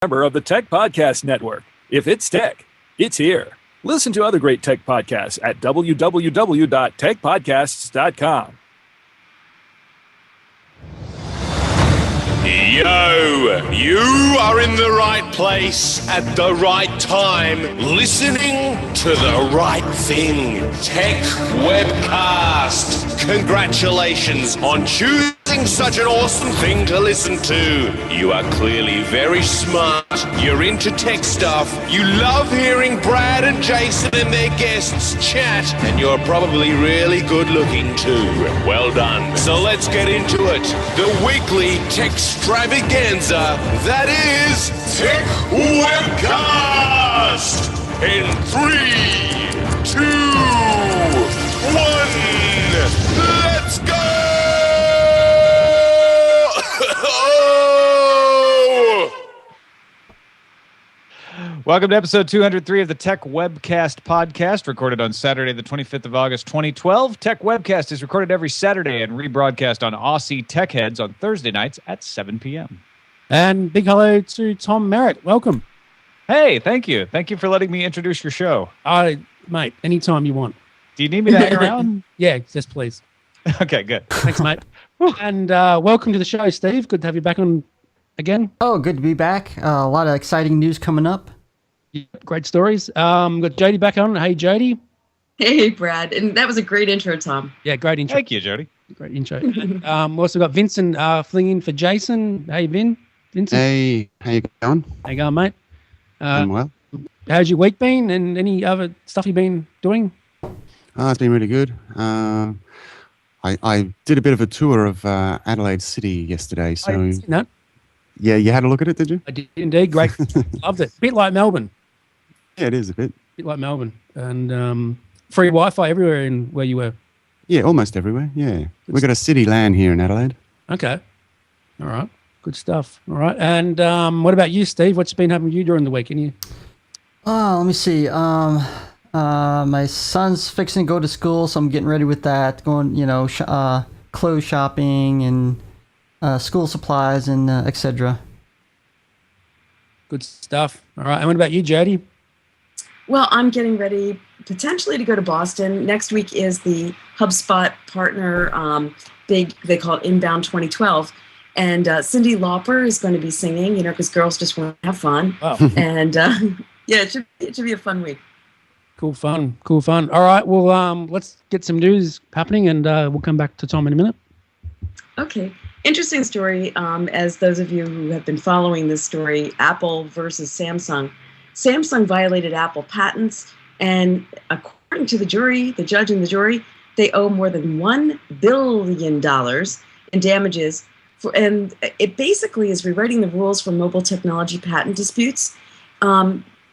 member of the Tech Podcast Network. If it's tech, it's here. Listen to other great tech podcasts at www.techpodcasts.com. Yo, you are in the right place at the right time, listening to the right thing. Techwebcast. Congratulations on choosing such an awesome thing to listen to. You are clearly very smart. You're into tech stuff. You love hearing Brad and Jason and their guests chat, and you're probably really good looking too. Well done. So let's get into it. The weekly tech extravaganza that is Techwebcast. In 3, 2, 1, let's go! Welcome to episode 203 of the Techwebcast podcast, recorded on Saturday, the 25th of August, 2012. Techwebcast is recorded every Saturday and rebroadcast on Aussie Tech Heads on Thursday nights at 7 p.m. And big hello to Tom Merritt. Welcome. Hey, thank you. Thank you for letting me introduce your show. Mate, anytime you want. Do you need me to hang around? Yeah, yes, please. Okay, good. Thanks, mate. And welcome to the show, Steve. Good to have you back on again. Oh, good to be back. A lot of exciting news coming up. Yep, great stories. Got Jody back on. Hey, Jody. Hey, Brad. And that was a great intro, Tom. Yeah, great intro. Thank you, Jody. Great intro. We also got Vincent filling in for Jason. Hey, Vincent. Hey, how you going? How you going, mate? I'm well. How's your week been and any other stuff you've been doing? It's been really good. I did a bit of a tour of Adelaide City yesterday. So No, yeah, you had a look at it, did you? I did indeed. Great. Loved it. Bit like Melbourne. Yeah, it is a bit. Bit like Melbourne. And free Wi-Fi everywhere in where you were. Yeah, almost everywhere. Yeah, we've got a city LAN here in Adelaide. Okay. All right. Good stuff. All right. And what about you, Steve? What's been happening to you during the week? Let me see. My son's fixing to go to school, so I'm getting ready with that. Going, clothes shopping and school supplies and etc. Good stuff. All right. And what about you, Jody? Well, I'm getting ready potentially to go to Boston. Next week is the HubSpot partner they call it Inbound 2012. And Cyndi Lauper is going to be singing, because girls just want to have fun. Oh. And yeah, it should be a fun week. Cool fun. All right. Well, let's get some news happening and we'll come back to Tom in a minute. Okay. Interesting story. As those of you who have been following this story, Apple versus Samsung. Samsung violated Apple patents, and according to the judge and the jury, they owe more than $1 billion in damages. And it basically is rewriting the rules for mobile technology patent disputes.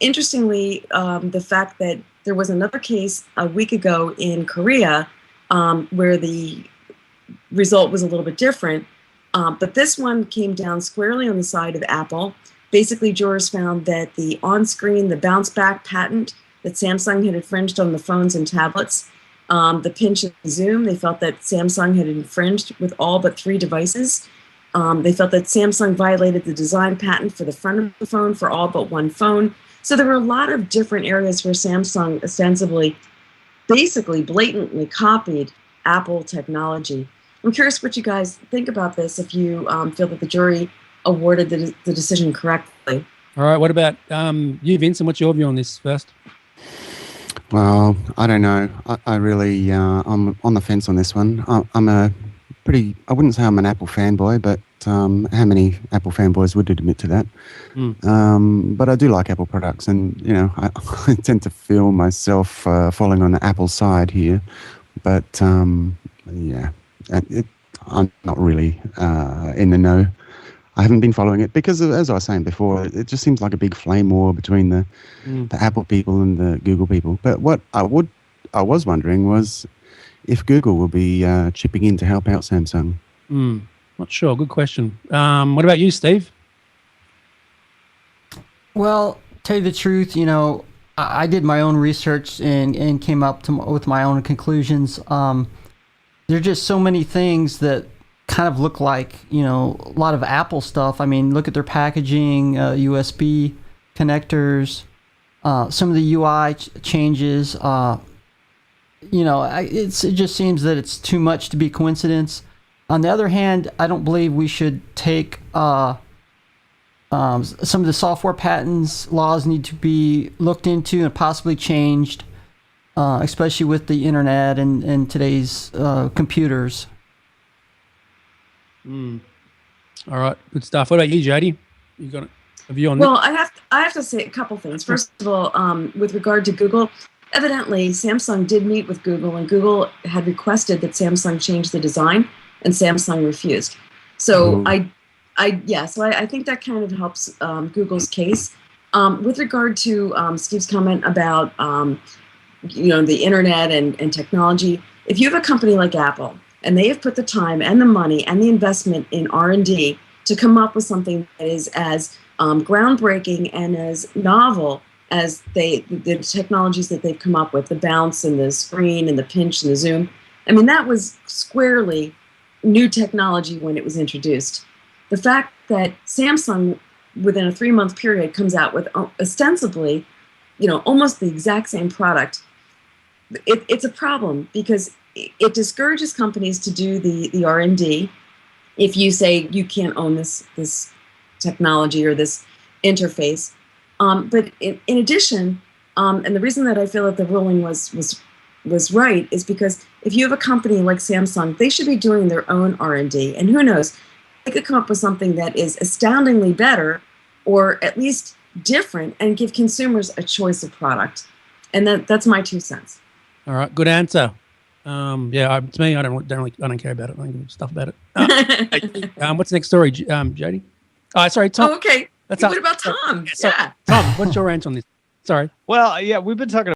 Interestingly, the fact that there was another case a week ago in Korea where the result was a little bit different, but this one came down squarely on the side of Apple. Basically, jurors found that the on-screen, the bounce-back patent that Samsung had infringed on the phones and tablets, the pinch and zoom, they felt that Samsung had infringed with all but 3 devices. They felt that Samsung violated the design patent for the front of the phone for all but 1 phone. So there were a lot of different areas where Samsung ostensibly, basically blatantly copied Apple technology. I'm curious what you guys think about this, if you feel that the jury awarded the decision correctly. All right. What about you, Vincent? What's your view on this first? Well, I don't know. I really, I'm on the fence on this one. I wouldn't say I'm an Apple fanboy, but how many Apple fanboys would admit to that? But I do like Apple products, and I tend to feel myself falling on the Apple side here. But yeah, I'm not really in the know. I haven't been following it because, as I was saying before, it just seems like a big flame war between the Apple people and the Google people. But what I was wondering was if Google will be chipping in to help out Samsung. Not sure. Good question. What about you, Steve? Well, tell you the truth, I did my own research and came up with my own conclusions. There are just so many things that kind of look like, a lot of Apple stuff. I mean, look at their packaging, USB connectors, some of the UI changes. It just seems that it's too much to be coincidence. On the other hand, I don't believe we should take some of the software patents laws need to be looked into and possibly changed, especially with the internet and today's computers. All right, good stuff. What about you, JD? You got a view on that? Well, I have to say a couple things. First of all, with regard to Google, evidently Samsung did meet with Google, and Google had requested that Samsung change the design, and Samsung refused. So I think that kind of helps Google's case. With regard to Steve's comment about the internet and technology, if you have a company like Apple and they have put the time and the money and the investment in R&D to come up with something that is as groundbreaking and as novel as the technologies that they've come up with, the bounce and the screen and the pinch and the zoom, I mean, that was squarely new technology when it was introduced. The fact that Samsung, within a 3-month period, comes out with ostensibly, almost the exact same product, it's a problem because it discourages companies to do the R&D. If you say you can't own this technology or this interface, but in addition, and the reason that I feel that the ruling was right is because if you have a company like Samsung, they should be doing their own R&D, and who knows, they could come up with something that is astoundingly better, or at least different, and give consumers a choice of product. And that's my 2 cents. All right, good answer. It's me. I don't care about it. I don't give a stuff about it. What's the next story, JD? Oh, sorry, Tom. Oh, okay. What about Tom? Yeah. Tom, what's your answer on this? Sorry. Well, yeah, we've been talking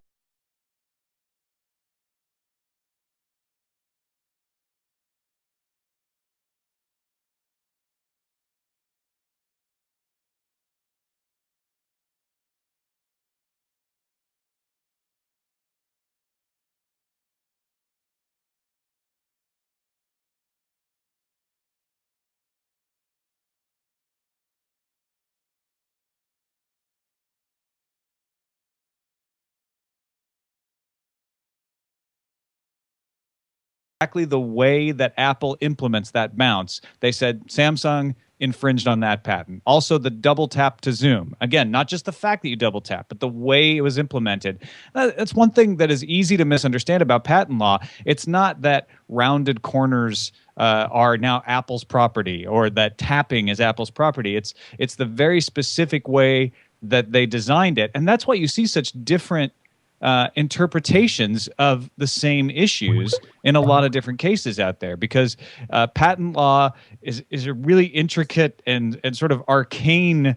exactly the way that Apple implements that bounce. They said Samsung infringed on that patent. Also, the double tap to zoom. Again, not just the fact that you double tap, but the way it was implemented. That's one thing that is easy to misunderstand about patent law. It's not that rounded corners are now Apple's property or that tapping is Apple's property. It's the very specific way that they designed it. And that's why you see such different interpretations of the same issues in a lot of different cases out there, because patent law is a really intricate and sort of arcane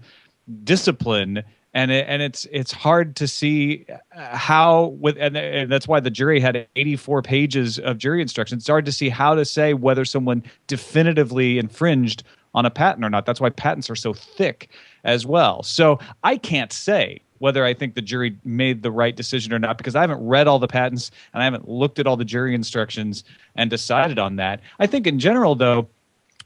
discipline, and it's hard to see how and that's why the jury had 84 pages of jury instructions. It's hard to see how to say whether someone definitively infringed on a patent or not. That's why patents are so thick as well. So I can't say whether I think the jury made the right decision or not, because I haven't read all the patents and I haven't looked at all the jury instructions and decided on that. I think in general, though,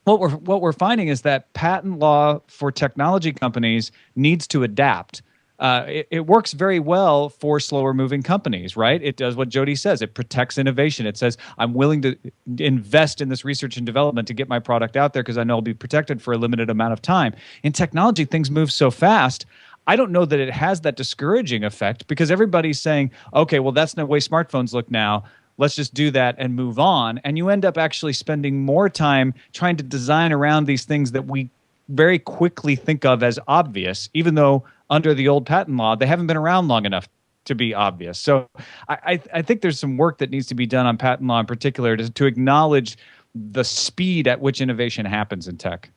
what we're finding is that patent law for technology companies needs to adapt. It works very well for slower moving companies, right? It does what Jody says. It protects innovation. It says, I'm willing to invest in this research and development to get my product out there because I know I'll be protected for a limited amount of time. In technology, things move so fast. I don't know that it has that discouraging effect, because everybody's saying, okay, well, that's the way smartphones look now. Let's just do that and move on. And you end up actually spending more time trying to design around these things that we very quickly think of as obvious, even though under the old patent law, they haven't been around long enough to be obvious. So I think there's some work that needs to be done on patent law in particular to acknowledge the speed at which innovation happens in tech.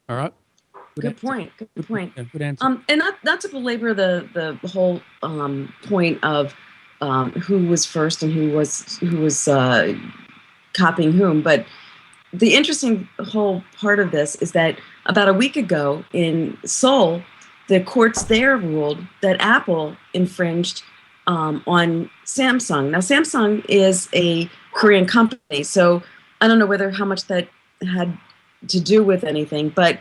All right. Good point. Good point. Yeah, good answer. And not to belabor the whole point of who was first and who was copying whom, but the interesting whole part of this is that about a week ago in Seoul, the courts there ruled that Apple infringed on Samsung. Now, Samsung is a Korean company, so I don't know how much that had to do with anything, but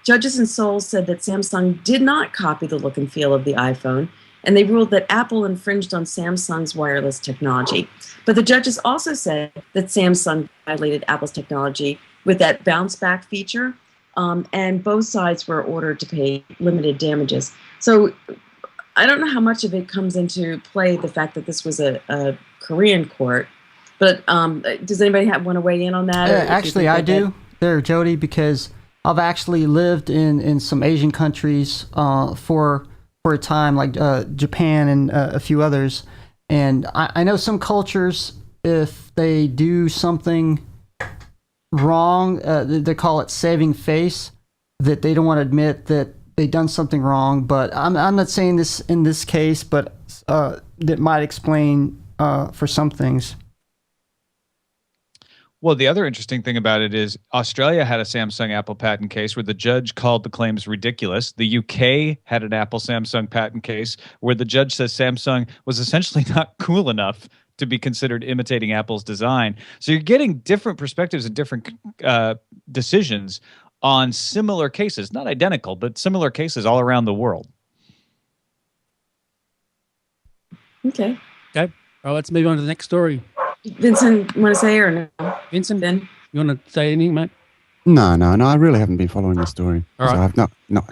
judges in Seoul said that Samsung did not copy the look and feel of the iPhone, and they ruled that Apple infringed on Samsung's wireless technology. But the judges also said that Samsung violated Apple's technology with that bounce back feature, and both sides were ordered to pay limited damages. So I don't know how much of it comes into play, the fact that this was a Korean court, but does anybody want to weigh in on that? Actually, I do there, Jody, because I've actually lived in some Asian countries for a time, like Japan and a few others. And I know some cultures, if they do something wrong, they call it saving face, that they don't want to admit that they've done something wrong. But I'm not saying this in this case, but that might explain for some things. Well, the other interesting thing about it is Australia had a Samsung Apple patent case where the judge called the claims ridiculous. The UK had an Apple Samsung patent case where the judge says Samsung was essentially not cool enough to be considered imitating Apple's design. So you're getting different perspectives and different decisions on similar cases, not identical, but similar cases all around the world. Okay. Okay. Well, let's move on to the next story. Vincent, want to say or no? Vincent, Ben? you want to say anything, mate? No, I really haven't been following the story. All right. So I've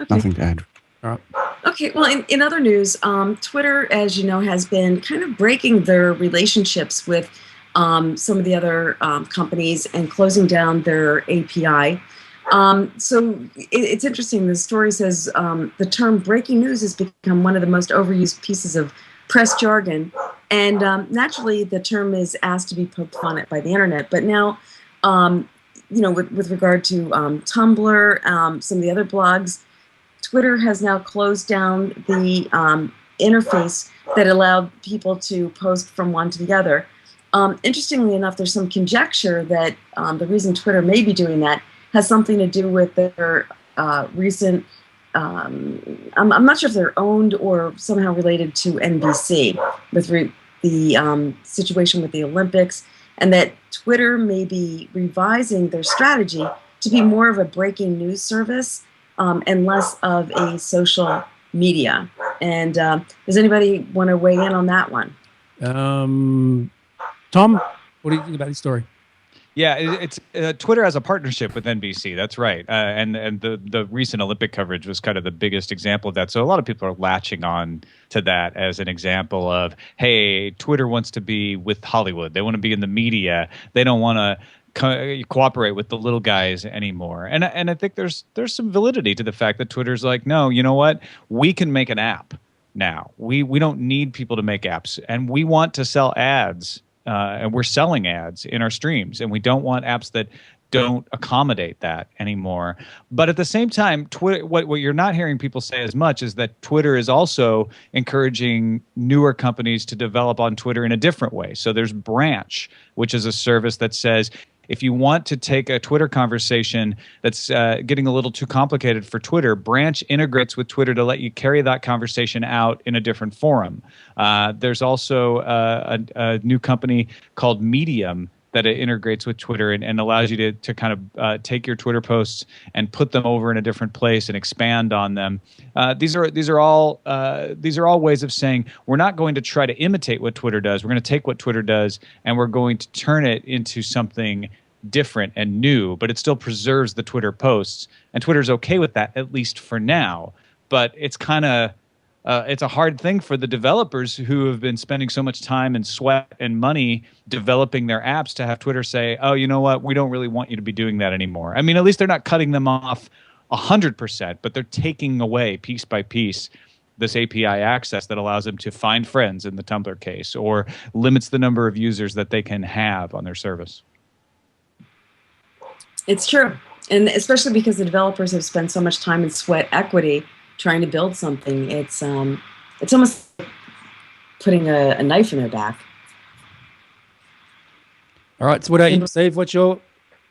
nothing to add. All right. Okay, well, in other news, Twitter, as you know, has been kind of breaking their relationships with some of the other companies and closing down their API. So it's interesting. The story says the term breaking news has become one of the most overused pieces of press jargon. And naturally, the term is asked to be poked fun at by the internet. But now, with regard to Tumblr, some of the other blogs, Twitter has now closed down the interface that allowed people to post from one to the other. Interestingly enough, there's some conjecture that the reason Twitter may be doing that has something to do with their recent, I'm not sure if they're owned or somehow related to NBC with the situation with the Olympics, and that Twitter may be revising their strategy to be more of a breaking news service and less of a social media. And does anybody want to weigh in on that one? Tom, what do you think about this story? Yeah, it's Twitter has a partnership with NBC. That's right, and the recent Olympic coverage was kind of the biggest example of that. So a lot of people are latching on to that as an example of, hey, Twitter wants to be with Hollywood. They want to be in the media. They don't want to cooperate with the little guys anymore. And I think there's some validity to the fact that Twitter's like, no, you know what? We can make an app now. We don't need people to make apps, and we want to sell ads. And we're selling ads in our streams, and we don't want apps that don't accommodate that anymore. But at the same time, Twitter, what you're not hearing people say as much is that Twitter is also encouraging newer companies to develop on Twitter in a different way. So there's Branch, which is a service that says, if you want to take a Twitter conversation that's getting a little too complicated for Twitter, Branch integrates with Twitter to let you carry that conversation out in a different forum. There's also a new company called Medium that it integrates with Twitter and allows you to kind of take your Twitter posts and put them over in a different place and expand on them. These are all ways of saying we're not going to try to imitate what Twitter does. We're going to take what Twitter does and we're going to turn it into something different and new, but it still preserves the Twitter posts. And Twitter's okay with that, at least for now. But it's kind of it's a hard thing for the developers who have been spending so much time and sweat and money developing their apps to have Twitter say, oh, you know what? We don't really want you to be doing that anymore. I mean, at least they're not cutting them off 100%, but they're taking away piece by piece this API access that allows them to find friends in the Tumblr case or limits the number of users that they can have on their service. It's true. And especially because the developers have spent so much time and sweat equity trying to build something, it's almost like putting a knife in their back. All right, so what about you, Steve? What's your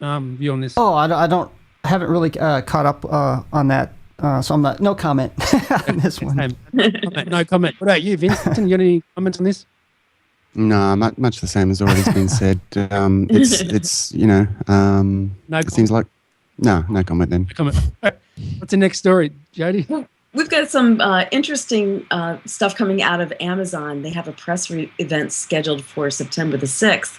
view on this? Oh, I haven't really caught up on that, so I'm not, no comment on this one. No comment. What about you, Vincent? You got any comments on this? No, much the same as already been said. It's No it seems like no comment then. comment. What's the next story, Jody? We've got some interesting stuff coming out of Amazon. They have a press event scheduled for September the 6th,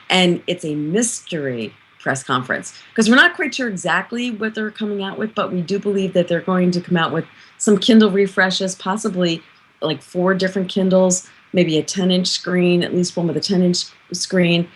and it's a mystery press conference because we're not quite sure exactly what they're coming out with, but we do believe that they're going to come out with some Kindle refreshes, possibly like 4 different Kindles, maybe a 10-inch screen, at least one with a 10-inch screen.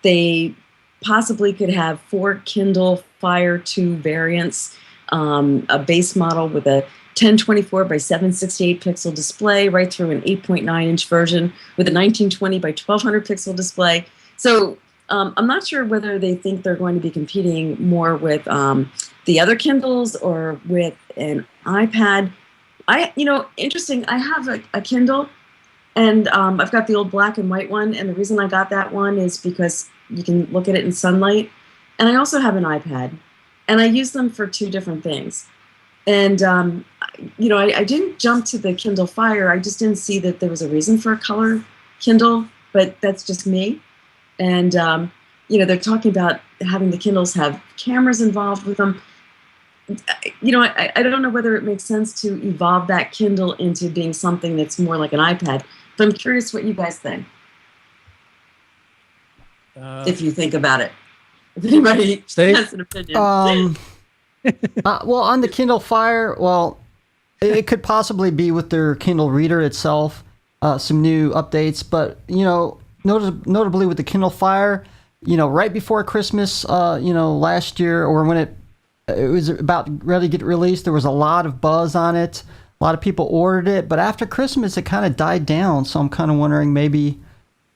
They possibly could have 4 Kindle Fire 2 variants, a base model with a 1024 by 768 pixel display, right through an 8.9-inch version with a 1920 by 1200 pixel display. So I'm not sure whether they think they're going to be competing more with the other Kindles or with an iPad. Interesting. I have a Kindle, and I've got the old black and white one. And the reason I got that one is because you can look at it in sunlight. And I also have an iPad, and I use them for 2 different things. And, I didn't jump to the Kindle Fire. I just didn't see that there was a reason for a color Kindle, but that's just me. And, they're talking about having the Kindles have cameras involved with them. I don't know whether it makes sense to evolve that Kindle into being something that's more like an iPad, but I'm curious what you guys think. If you think about it. If anybody has an opinion. Well, on the Kindle Fire, it could possibly be with their Kindle Reader itself, some new updates. But, notably with the Kindle Fire, right before Christmas, last year, or when it was about ready to get released, there was a lot of buzz on it. A lot of people ordered it. But after Christmas, it kind of died down. So I'm kind of wondering maybe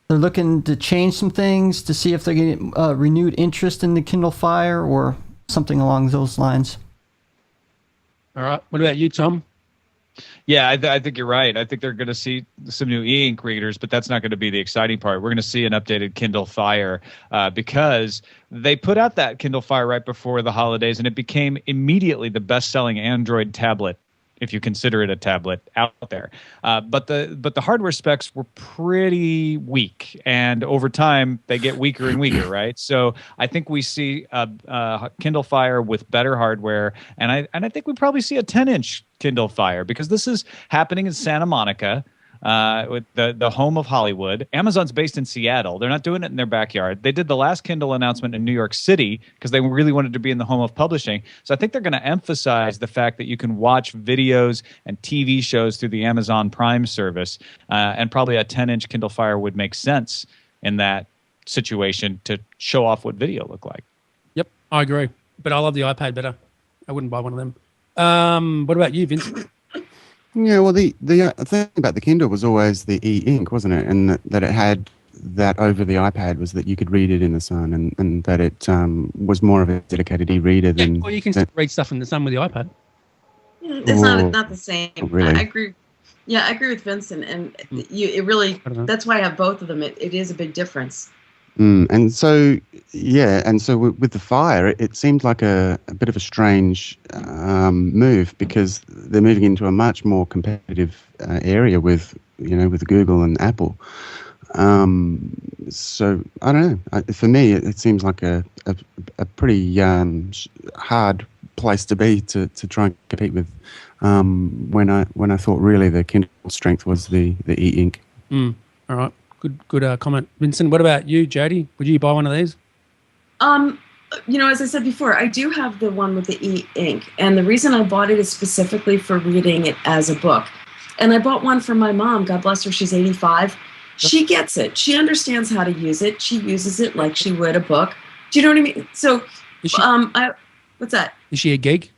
they're looking to change some things to see if they're getting renewed interest in the Kindle Fire or something along those lines. All right. What about you, Tom? Yeah, I think you're right. I think they're going to see some new e-ink readers, but that's not going to be the exciting part. We're going to see an updated Kindle Fire because they put out that Kindle Fire right before the holidays, and it became immediately the best-selling Android tablet, if you consider it a tablet, out there. But the hardware specs were pretty weak, and over time they get weaker and weaker, right? So I think we see a Kindle Fire with better hardware, and I think we probably see a 10-inch Kindle Fire because this is happening in Santa Monica, with the home of Hollywood. Amazon's based in Seattle. They're not doing it in their backyard. They did the last Kindle announcement in New York City because they really wanted to be in the home of publishing. So I think they're going to emphasize the fact that you can watch videos and TV shows through the Amazon Prime service, and probably a 10-inch Kindle Fire would make sense in that situation to show off what video looked like. Yep, I agree. But I love the iPad better. I wouldn't buy one of them. What about you, Vincent? Yeah, well, the thing about the Kindle was always the e-ink, wasn't it? And that it had that over the iPad was that you could read it in the sun, and that it was more of a dedicated e-reader than. Well, you can still read stuff in the sun with the iPad. It's not the same. Really. I agree. Yeah, I agree with Vincent, and that's why I have both of them. It is a big difference. And so with the Fire, it seemed like a bit of a strange move because they're moving into a much more competitive area with Google and Apple. So I don't know. For me, it seems like a pretty hard place to be to try and compete with. When I thought really the Kindle strength was the e-ink. All right. Good comment. Vincent, what about you, Jody? Would you buy one of these? As I said before, I do have the one with the e-ink. And the reason I bought it is specifically for reading it as a book. And I bought one for my mom. God bless her. She's 85. She gets it. She understands how to use it. She uses it like she would a book. Do you know what I mean? So, what's that? Is she a geek?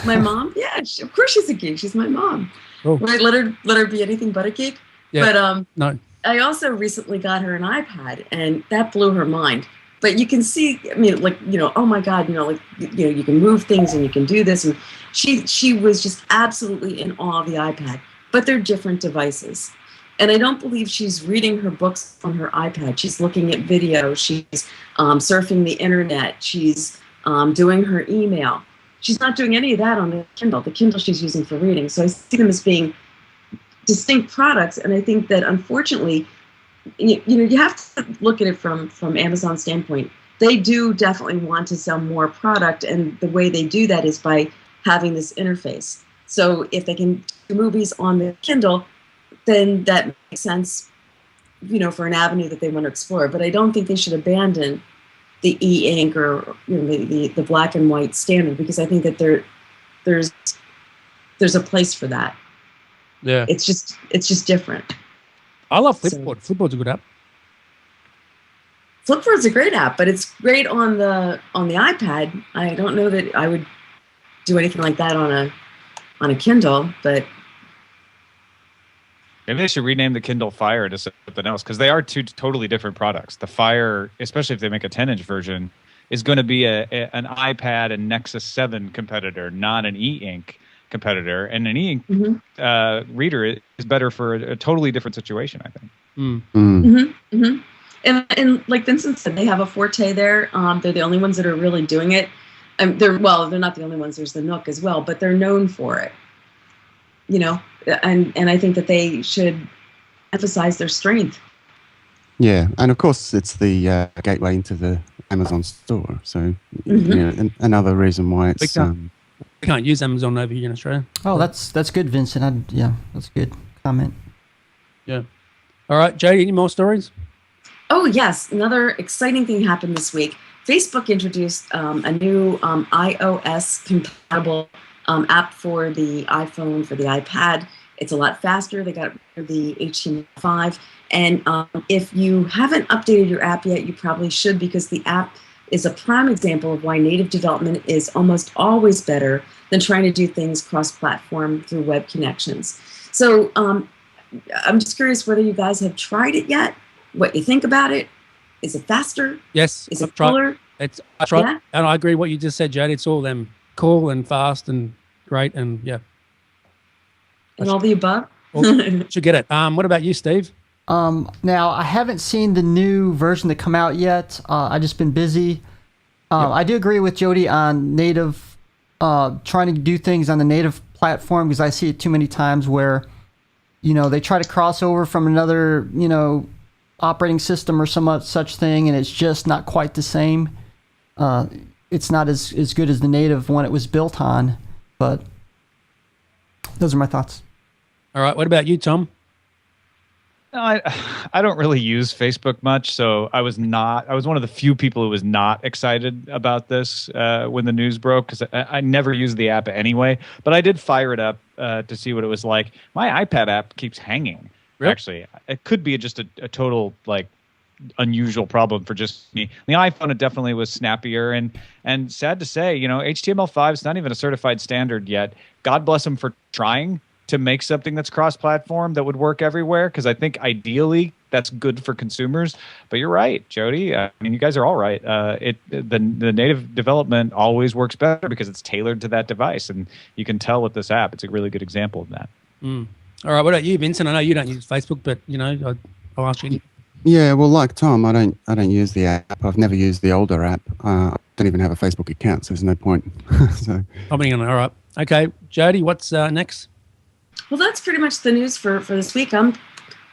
My mom? Yeah, of course she's a geek. She's my mom. Oh. Right? Let her be anything but a geek. Yeah. But no. I also recently got her an iPad, and that blew her mind. But you can see, oh my God, you can move things and you can do this. And she was just absolutely in awe of the iPad. But they're different devices. And I don't believe she's reading her books on her iPad. She's looking at video. She's surfing the internet. She's doing her email. She's not doing any of that on the Kindle. The Kindle she's using for reading. So I see them as being distinct products, and I think that unfortunately you have to look at it from Amazon's standpoint. They do definitely want to sell more product, and the way they do that is by having this interface. So if they can do movies on the Kindle, then that makes sense, for an avenue that they want to explore. But I don't think they should abandon the e-ink or the black and white standard, because I think that there's a place for that. Yeah, it's just different. I love Flipboard. Flipboard's a good app. Flipboard's a great app, but it's great on the iPad. I don't know that I would do anything like that on a Kindle, but maybe they should rename the Kindle Fire to something else, because they are two totally different products. The Fire, especially if they make a 10-inch version, is going to be an iPad and Nexus 7 competitor, not an e-ink competitor. And an e-ink reader is better for a totally different situation, I think. And like Vincent said, they have a Forte there. They're the only ones that are really doing it. They're not the only ones. There's the Nook as well, but they're known for it. And I think that they should emphasize their strength. Yeah, and of course it's the gateway into the Amazon store. So another reason why it's. We can't use Amazon over here in Australia. Oh, that's good, Vincent. That's a good comment. Yeah. All right, Jay, any more stories? Oh, yes. Another exciting thing happened this week. Facebook introduced a new iOS-compatible app for the iPhone, for the iPad. It's a lot faster. They got rid of the HTML5. And if you haven't updated your app yet, you probably should, because the app is a prime example of why native development is almost always better than trying to do things cross-platform through web connections. So I'm just curious whether you guys have tried it yet. What you think about it? Is it faster? Yes, Is it cooler? I tried, Yeah? and I agree what you just said, Jade. It's all them cool and fast and great, and yeah. And all the above? Should get it. What about you, Steve? Now I haven't seen the new version that come out yet. I just been busy. I do agree with Jody on native, trying to do things on the native platform, because I see it too many times where, they try to cross over from another, operating system or some such thing, and it's just not quite the same. It's not as good as the native one it was built on, but those are my thoughts. All right, what about you, Tom? No, I don't really use Facebook much, so I was one of the few people who was not excited about this when the news broke, because I never used the app anyway, but I did fire it up to see what it was like. My iPad app keeps hanging. Really? Actually, it could be just a total unusual problem for just me. The iPhone, it definitely was snappier, and sad to say, HTML5 is not even a certified standard yet. God bless them for trying to make something that's cross-platform that would work everywhere, because I think ideally that's good for consumers. But you're right, Jody. I mean, you guys are all right. The native development always works better because it's tailored to that device, and you can tell with this app. It's a really good example of that. All right, what about you, Vincent? I know you don't use Facebook, but I'll ask you. Yeah, well, like Tom, I don't use the app. I've never used the older app. I don't even have a Facebook account, so there's no point. So All right. Okay, Jody, what's next? Well, that's pretty much the news for this week. I'm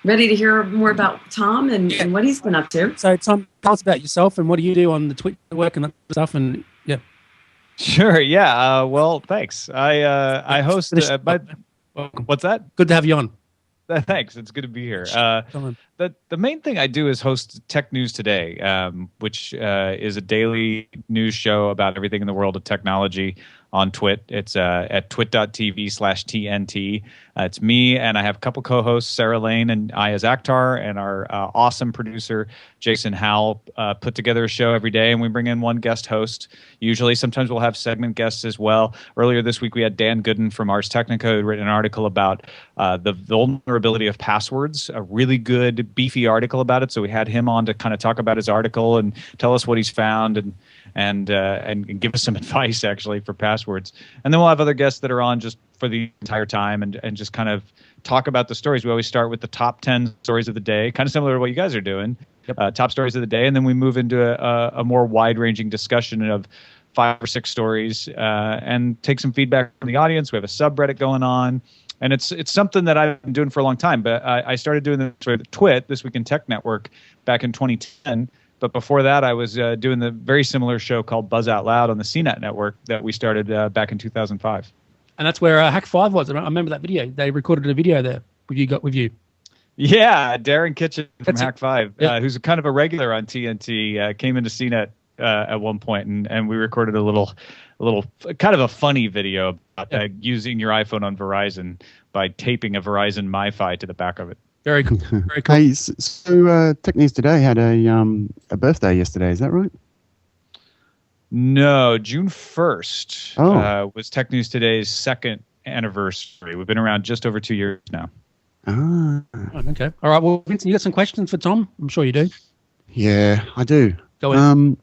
ready to hear more about Tom and what he's been up to. So, Tom, tell us about yourself and what do you do on the TWIT network and that stuff, and yeah. Sure. Yeah. Well, thanks. I host. What's that? Good to have you on. Thanks. It's good to be here. The main thing I do is host Tech News Today, which is a daily news show about everything in the world of technology on TWIT. It's at twit.tv/TNT. It's me, and I have a couple co-hosts, Sarah Lane and Ayaz Akhtar, and our awesome producer, Jason Howell, put together a show every day, and we bring in one guest host. Usually, sometimes we'll have segment guests as well. Earlier this week, we had Dan Gooden from Ars Technica, who had written an article about the vulnerability of passwords, a really good, beefy article about it. So we had him on to kind of talk about his article and tell us what he's found and give us some advice, actually, for passwords. And then we'll have other guests that are on just for the entire time and just kind of talk about the stories. We always start with the top 10 stories of the day, kind of similar to what you guys are doing, top stories of the day. And then we move into a more wide-ranging discussion of 5 or 6 stories and take some feedback from the audience. We have a subreddit going on. And it's something that I've been doing for a long time. But I started doing this with TWIT, This Week in Tech Network, back in 2010. But before that, I was doing the very similar show called Buzz Out Loud on the CNET network that we started back in 2005. And that's where Hack 5 was. I remember that video. They recorded a video there with you. Yeah, Darren Kitchen from That's it. Hack 5, Yeah. who's kind of a regular on TNT, came into CNET at one point, and we recorded a little kind of a funny video about using your iPhone on Verizon by taping a Verizon MiFi to the back of it. Very cool. Very cool. Hey, so Tech News Today had a birthday yesterday. Is that right? No, June 1st was Tech News Today's second anniversary. We've been around just over 2 years now. Ah, Oh, okay. All right. Well, Vincent, you got some questions for Tom? I'm sure you do. yeah, I do. Go ahead.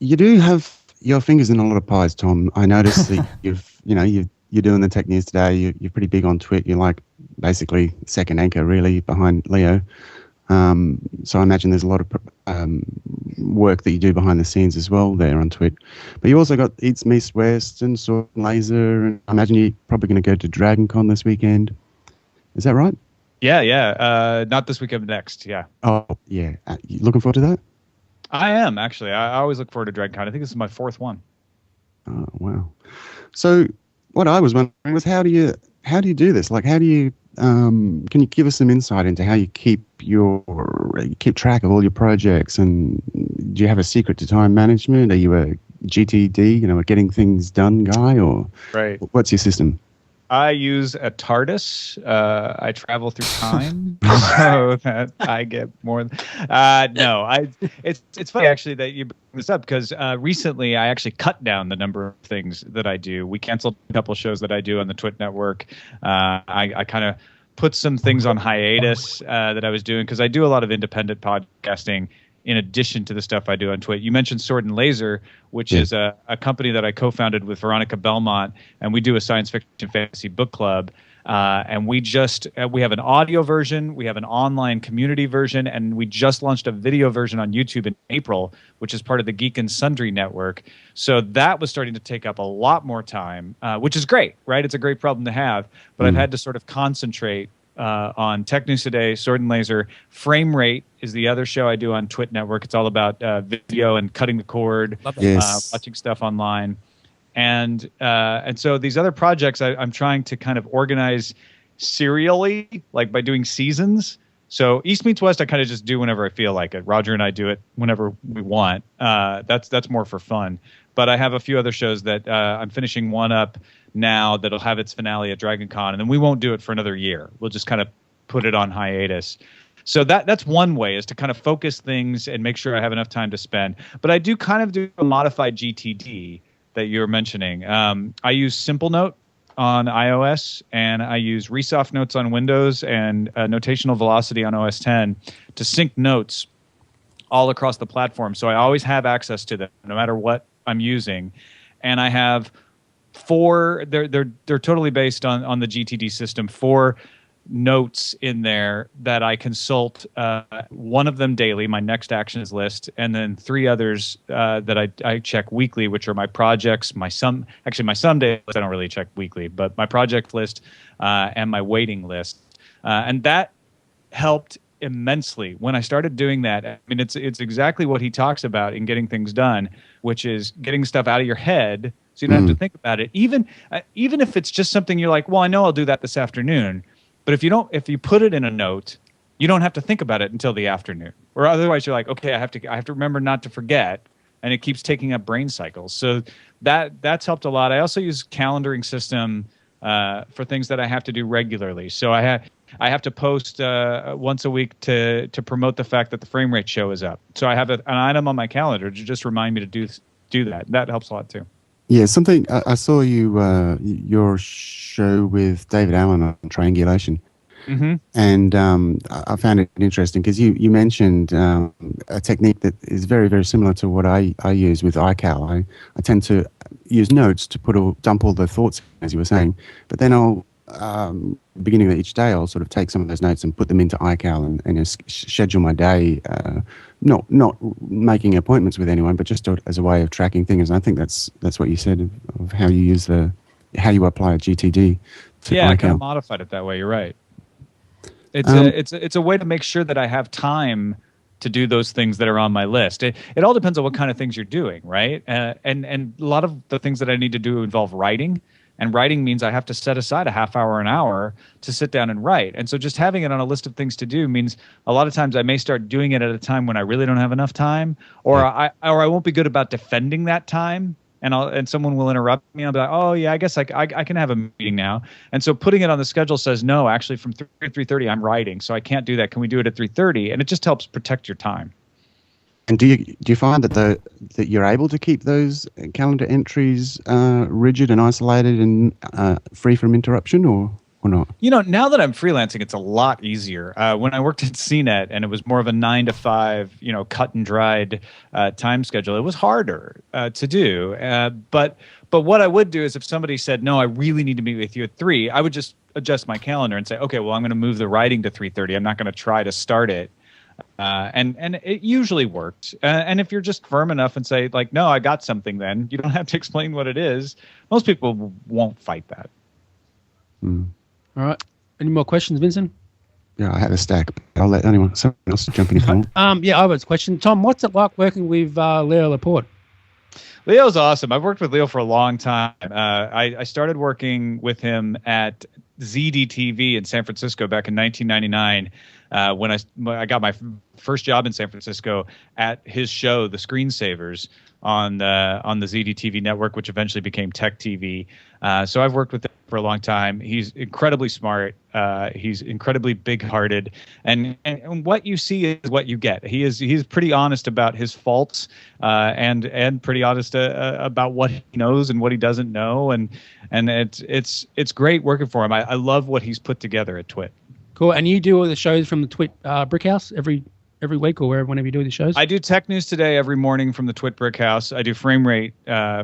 You do have your fingers in a lot of pies, Tom. I noticed that you're doing the Tech News Today. You're pretty big on Twit. You're like basically second anchor, really, behind Leo. So I imagine there's a lot of work that you do behind the scenes as well there on Twit. But you also got Eats, Meets, West and Sword and Laser. And I imagine you're probably going to go to Dragon Con this weekend. Is that right? Yeah. Not this weekend, next. Yeah. Oh, yeah. You looking forward to that? I am, actually. I always look forward to DragonCon. I think this is my fourth one. Oh, wow. So what I was wondering was how do you do this? Like, how do you can you give us some insight into how you keep track of all your projects, and do you have a secret to time management? Are you a GTD, a getting things done guy, or Right. what's your system? I use a TARDIS. I travel through time so that I get more. No, it's funny actually that you bring this up, because recently I actually cut down the number of things that I do. We canceled a couple of shows that I do on the TWIT network. I kind of put some things on hiatus that I was doing, because I do a lot of independent podcasting in addition to the stuff I do on Twit. You mentioned Sword and Laser, which is a company that I co-founded with Veronica Belmont, and we do a science fiction fantasy book club. And we have an audio version, we have an online community version, and we just launched a video version on YouTube in April, which is part of the Geek and Sundry network. So that was starting to take up a lot more time, which is great, right? It's a great problem to have, but I've had to sort of concentrate on Tech News Today, Sword and Laser. Frame Rate is the other show I do on Twit Network. It's all about video and cutting the cord, watching stuff online. And so these other projects I'm trying to kind of organize serially, like by doing seasons. So East Meets West I kind of just do whenever I feel like it. Roger and I do it whenever we want. That's more for fun. But I have a few other shows that I'm finishing one up now that'll have its finale at Dragon Con, and then we won't do it for another year. We'll just kind of put it on hiatus. So that's one way, is to kind of focus things and make sure I have enough time to spend. But I do kind of do a modified GTD that you were mentioning. I use Simple Note on iOS, and I use Resoft Notes on Windows, and Notational Velocity on OS X to sync notes all across the platform. So I always have access to them, no matter what I'm using. And I have four, they're totally based on the GTD system, 4 notes in there that I consult, one of them daily, my next actions list, and then 3 others that I check weekly, which are my projects, my someday list I don't really check weekly, but my project list and my waiting list. And that helped immensely when I started doing that. I mean, it's exactly what he talks about in getting things done, which is getting stuff out of your head so you don't have to think about it. Even if it's just something you're like, well, I know I'll do that this afternoon. But if you put it in a note, you don't have to think about it until the afternoon. Or otherwise you're like, okay, I have to remember not to forget, and it keeps taking up brain cycles. So that's helped a lot. I also use calendaring system for things that I have to do regularly. So I have to post once a week to promote the fact that the Frame Rate show is up. So I have an item on my calendar to just remind me to do that. That helps a lot too. Yeah, something I saw your show with David Allen on triangulation, and I found it interesting because you mentioned a technique that is very, very similar to what I use with iCal. I tend to use notes to dump all the thoughts, as you were saying, but then I'll beginning of each day I'll sort of take some of those notes and put them into iCal and schedule my day. Not making appointments with anyone, but just as a way of tracking things. And I think that's what you said of how you use how you apply a GTD Yeah, I my kind of account. modified it that way. You're right. It's a way to make sure that I have time to do those things that are on my list. It all depends on what kind of things you're doing, right? And a lot of the things that I need to do involve writing, and writing means I have to set aside a half hour, an hour to sit down and write. And so just having it on a list of things to do means a lot of times I may start doing it at a time when I really don't have enough time, or I won't be good about defending that time. And someone will interrupt me. I'll be like, oh yeah, I guess I can have a meeting now. And so putting it on the schedule says, no, actually from 3 to 3:30 I'm writing, so I can't do that. Can we do it at 3:30? And it just helps protect your time. And do you find that that you're able to keep those calendar entries rigid and isolated and free from interruption, or not? Now that I'm freelancing, it's a lot easier. When I worked at CNET and it was more of a 9 to 5, cut and dried time schedule, it was harder to do. But what I would do is if somebody said, no, I really need to meet with you at 3, I would just adjust my calendar and say, okay, well, I'm going to move the writing to 3:30. I'm not going to try to start it. And it usually worked. And if you're just firm enough and say, like, no, I got something, then you don't have to explain what it is. Most people won't fight that. Mm. All right. Any more questions, Vincent? Yeah, I have a stack. But I'll let someone else jump in if they want. Yeah, I have a question. Tom, what's it like working with Leo Laporte? Leo's awesome. I've worked with Leo for a long time. I started working with him at ZDTV in San Francisco back in 1999 when I got my first job in San Francisco at his show, The Screensavers, on the ZDTV network, which eventually became Tech TV. So I've worked with him for a long time. He's incredibly smart. He's incredibly big-hearted, and what you see is what you get. He's pretty honest about his faults, and pretty honest about what he knows and what he doesn't know, and it's great working for him. I love what he's put together at TWIT. Cool. And you do all the shows from the TWIT Brick House every week or whenever you do the shows? I do Tech News Today every morning from the TWIT Brick House. I do Frame Rate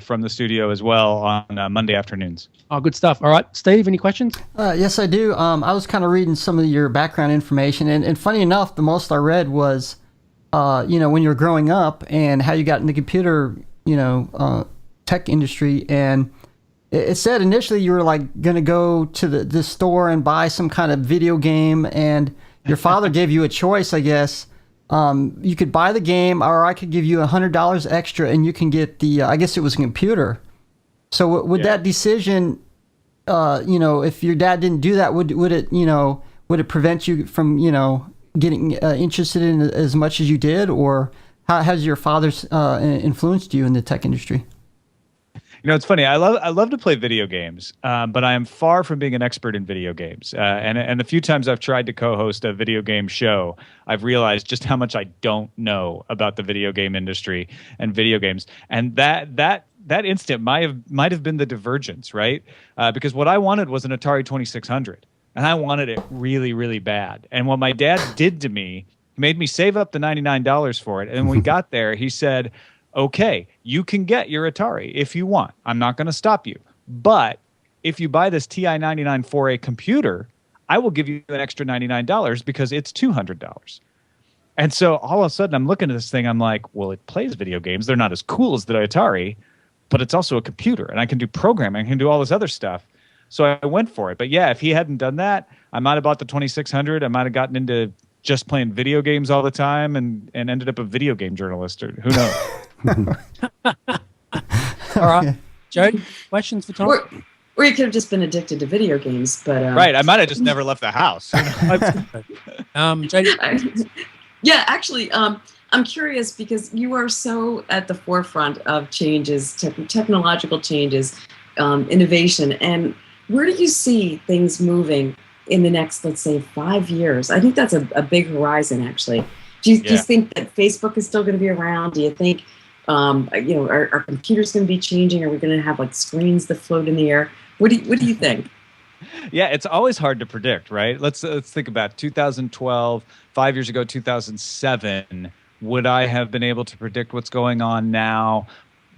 from the studio as well on Monday afternoons. Oh, good stuff. All right. Steve, any questions? Yes, I do. I was kind of reading some of your background information, and funny enough, the most I read was, when you were growing up and how you got in the computer, tech industry, and it said initially you were like going to go to the store and buy some kind of video game, and your father gave you a choice, I guess. You could buy the game, or I could give you $100 extra, and you can get I guess it was a computer. So would that decision, if your dad didn't do that, would it prevent you from, getting interested in it as much as you did, or how has your father influenced you in the tech industry? It's funny. I love to play video games, but I am far from being an expert in video games. And the few times I've tried to co-host a video game show, I've realized just how much I don't know about the video game industry and video games. And that instant might have been the divergence, right? Because what I wanted was an Atari 2600, and I wanted it really, really bad. And what my dad did to me, he made me save up the $99 for it. And when we got there, he said, okay, you can get your Atari if you want. I'm not going to stop you. But if you buy this TI-99 4A computer, I will give you an extra $99 because it's $200. And so all of a sudden I'm looking at this thing. I'm like, well, it plays video games. They're not as cool as the Atari, but it's also a computer, and I can do programming. I can do all this other stuff. So I went for it. But yeah, if he hadn't done that, I might have bought the 2600. I might have gotten into just playing video games all the time and ended up a video game journalist, or who knows. All right. Jody, questions for Tom? Or you could have just been addicted to video games, but right. I might have just never left the house. Jody? Yeah, actually, I'm curious because you are so at the forefront of changes, technological changes, innovation, and where do you see things moving in the next, let's say, 5 years? I think that's a big horizon, actually. Do you think that Facebook is still going to be around? Do you think, are computers going to be changing? Are we going to have like screens that float in the air? What do you think? Yeah, it's always hard to predict, right? Let's think about 2012, 5 years ago, 2007. Would I have been able to predict what's going on now?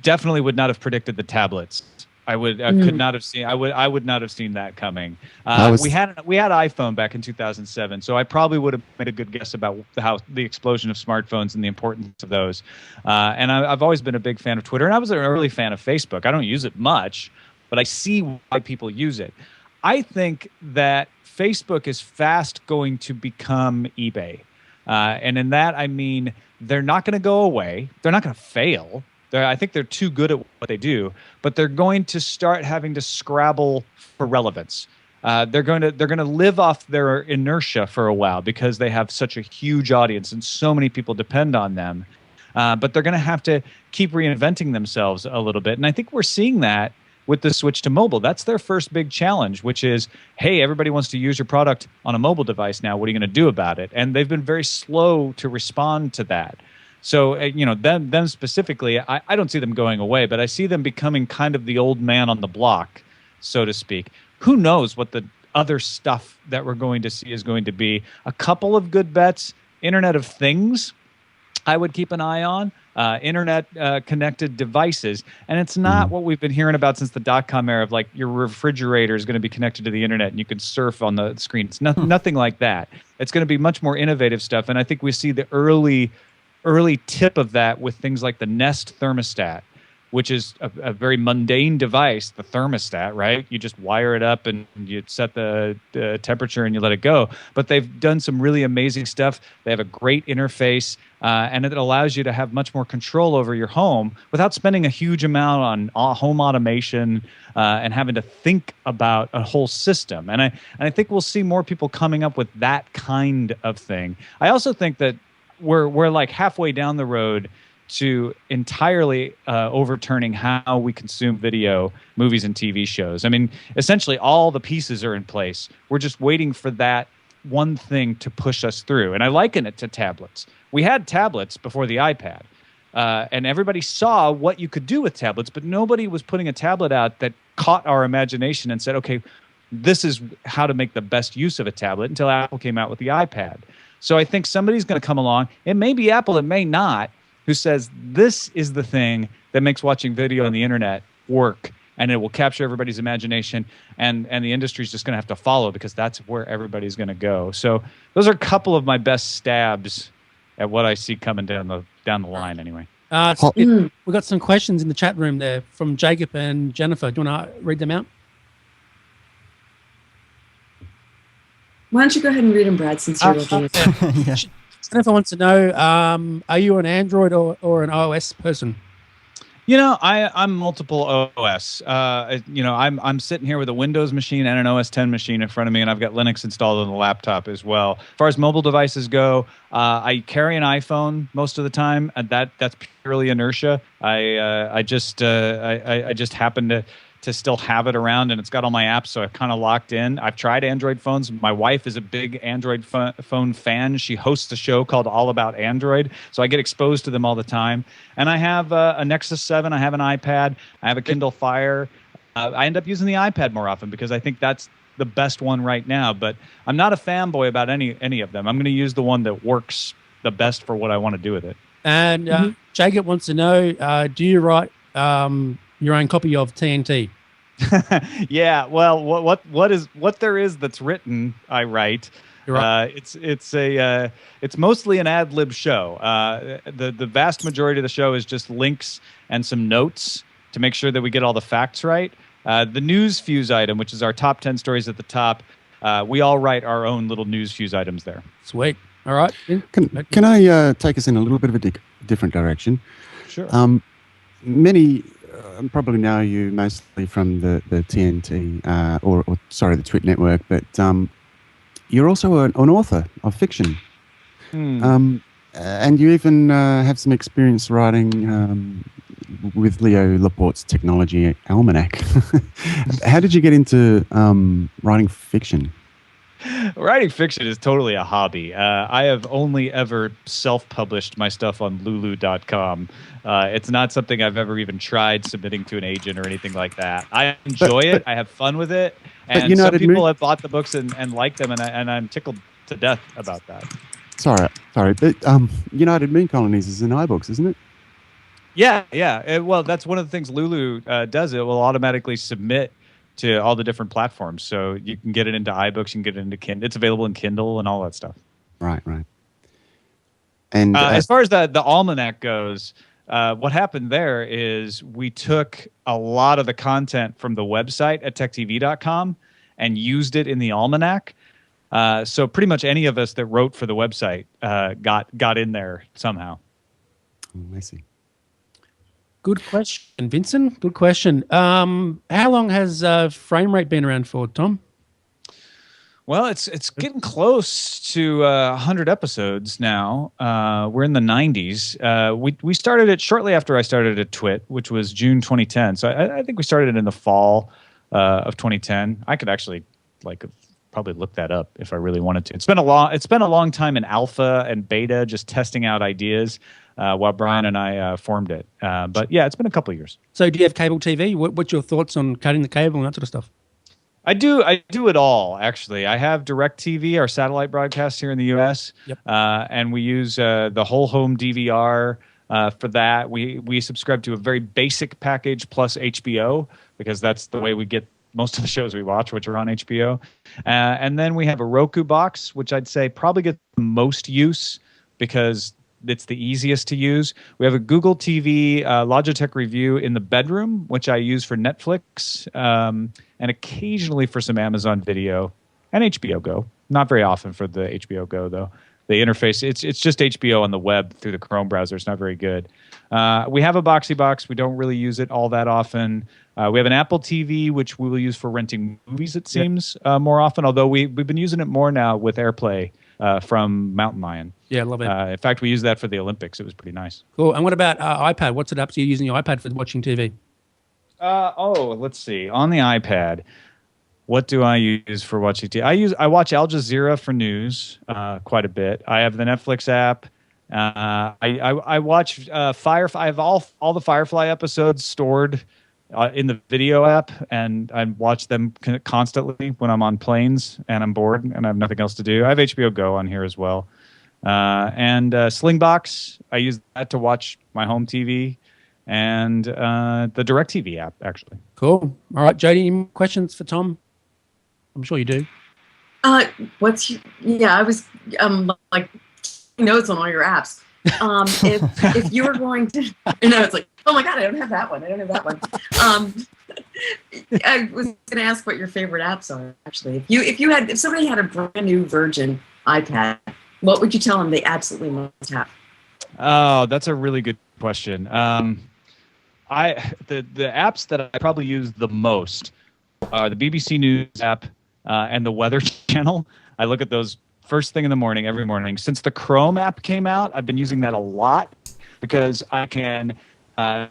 Definitely would not have predicted the tablets. I could not have seen. I would not have seen that coming. We had iPhone back in 2007, so I probably would have made a good guess about how the explosion of smartphones and the importance of those. And I've always been a big fan of Twitter, and I was an early fan of Facebook. I don't use it much, but I see why people use it. I think that Facebook is fast going to become eBay. And in that, I mean, they're not going to go away. They're not going to fail. I think they're too good at what they do, but they're going to start having to scrabble for relevance. They're going to live off their inertia for a while because they have such a huge audience and so many people depend on them. But they're going to have to keep reinventing themselves a little bit. And I think we're seeing that with the switch to mobile. That's their first big challenge, which is, hey, everybody wants to use your product on a mobile device now. What are you going to do about it? And they've been very slow to respond to that. So, them specifically, I don't see them going away, but I see them becoming kind of the old man on the block, so to speak. Who knows what the other stuff that we're going to see is going to be. A couple of good bets. Internet of Things, I would keep an eye on. Internet connected devices. And it's not what we've been hearing about since the dot-com era of like your refrigerator is going to be connected to the internet and you can surf on the screen. It's nothing like that. It's going to be much more innovative stuff. And I think we see the early tip of that with things like the Nest thermostat, which is a very mundane device, the thermostat, right? You just wire it up and you set the temperature and you let it go. But they've done some really amazing stuff. They have a great interface, and it allows you to have much more control over your home without spending a huge amount on home automation and having to think about a whole system. And I think we'll see more people coming up with that kind of thing. I also think that we're like halfway down the road to entirely overturning how we consume video, movies, and TV shows. I mean, essentially all the pieces are in place. We're just waiting for that one thing to push us through. And I liken it to tablets. We had tablets before the iPad, and everybody saw what you could do with tablets, but nobody was putting a tablet out that caught our imagination and said, okay, this is how to make the best use of a tablet, until Apple came out with the iPad. So I think somebody's going to come along. It may be Apple, it may not, who says this is the thing that makes watching video on the internet work, and it will capture everybody's imagination, and the industry's just going to have to follow because that's where everybody's going to go. So those are a couple of my best stabs at what I see coming down the line anyway. We've got some questions in the chat room there from Jacob and Jennifer. Do you want to read them out? Why don't you go ahead and read them, Brad, since you're looking at them. Yeah. Jennifer wants to know, are you an Android or an iOS person? I'm multiple OS. I'm sitting here with a Windows machine and an OS 10 machine in front of me, and I've got Linux installed on the laptop as well. As far as mobile devices go, I carry an iPhone most of the time, and that's purely inertia. I just happen to still have it around, and it's got all my apps, so I've kind of locked in. I've tried Android phones. My wife is a big Android phone fan. She hosts a show called All About Android, so I get exposed to them all the time. And I have a Nexus 7. I have an iPad. I have a Kindle Fire. I end up using the iPad more often because I think that's the best one right now. But I'm not a fanboy about any of them. I'm going to use the one that works the best for what I want to do with it. And Jacob wants to know, do you write your own copy of TNT? Yeah, well, what there is that's written, I write. Right. It's mostly an ad lib show. The vast majority of the show is just links and some notes to make sure that we get all the facts right. The news fuse item, which is our top 10 stories at the top, we all write our own little news fuse items there. Sweet. All right. Can I take us in a little bit of a different direction? Sure. Many probably know you mostly from the TNT the TWIT network, but you're also an author of fiction. And you even have some experience writing with Leo Laporte's Technology Almanac. How did you get into writing fiction? Writing fiction is totally a hobby. I have only ever self-published my stuff on Lulu.com. It's not something I've ever even tried submitting to an agent or anything like that. I enjoy it. I have fun with it. And some people have bought the books and like them, and I'm tickled to death about that. Sorry. But United Moon Colonies is in iBooks, isn't it? Yeah. Well, that's one of the things Lulu does. It will automatically submit to all the different platforms. So you can get it into iBooks, you can get it into Kindle. It's available in Kindle and all that stuff. Right. And as far as the almanac goes, what happened there is we took a lot of the content from the website at techtv.com and used it in the almanac. So pretty much any of us that wrote for the website got in there somehow. I see. Good question, Vincent. Good question. How long has frame rate been around for, Tom? Well, it's getting close to 100 episodes now. We're in the 90s. We started it shortly after I started at TWIT, which was June 2010. So I think we started it in the fall of 2010. I could actually probably look that up if I really wanted to. It's been a long time in alpha and beta, just testing out ideas while Brian and I formed it. But yeah, it's been a couple of years. So do you have cable TV? What's your thoughts on cutting the cable and that sort of stuff? I do it all, actually. I have DirecTV, our satellite broadcast here in the U.S., Yep. And we use the whole home DVR for that. We subscribe to a very basic package plus HBO because that's the way we get most of the shows we watch, which are on HBO. And then we have a Roku box, which I'd say probably gets the most use because it's the easiest to use. We have a Google TV Logitech Review in the bedroom, which I use for Netflix and occasionally for some Amazon Video and HBO Go. Not very often for the HBO Go, though. The interface, it's just HBO on the web through the Chrome browser. It's not very good. We have a Boxy Box. We don't really use it all that often. We have an Apple TV, which we will use for renting movies, it seems, more often, although we've been using it more now with AirPlay from Mountain Lion. Yeah, love it. In fact, we used that for the Olympics. It was pretty nice. Cool. And what about iPad? What's it up to you using your iPad for watching TV? Let's see. On the iPad, what do I use for watching TV? I watch Al Jazeera for news quite a bit. I have the Netflix app. I watch Firefly. I have all the Firefly episodes stored in the video app, and I watch them constantly when I'm on planes and I'm bored and I have nothing else to do. I have HBO Go on here as well. And Slingbox, I use that to watch my home TV, and the DirecTV app, actually. Cool. All right, Jody, any more questions for Tom? I'm sure you do. I was like notes on all your apps. If you were going to, it's like, oh my God, I don't have that one. I was going to ask what your favorite apps are, actually. If somebody had a brand new Virgin iPad, what would you tell them they absolutely must have? Oh, that's a really good question. The apps that I probably use the most are the BBC News app and the Weather Channel. I look at those first thing in the morning, every morning. Since the Chrome app came out, I've been using that a lot because I can not